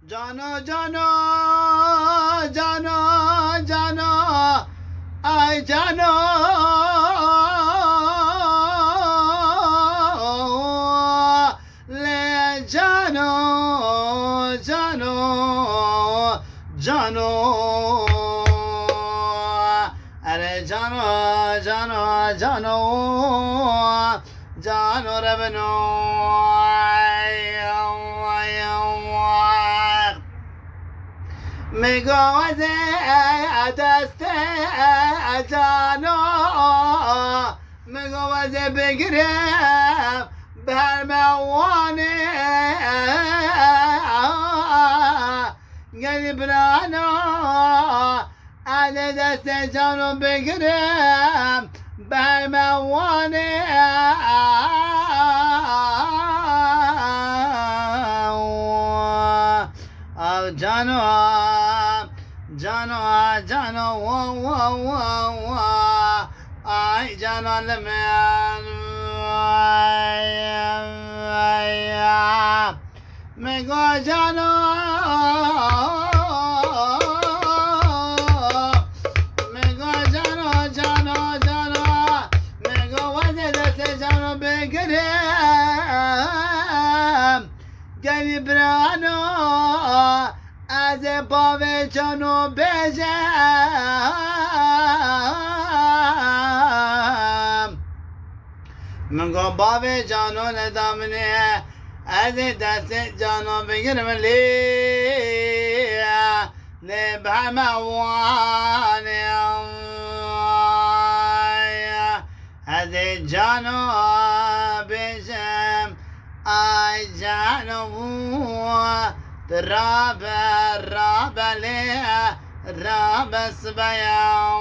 جانا جانا جانا جانا ای جانا لی جانا جانا جانا اره جانا جانا جانا جانا ربنا میگوزه دست جانا میگوزه بگیرم بر موانه گلی برانا از دست جانو بگیرم بر موانه جانو جانا جانا وا وا وا وا ay جانا لمن میگو جانا میگو جانا جانا جانا میگو وزه دست جانو بگیرم گلی برانو از باوی جانو بجم منگو باوی جانو ندامنه از دست جانو بگیرم لی بهموانه از جانو بجم ای جانو راب راب ليه راب سبيا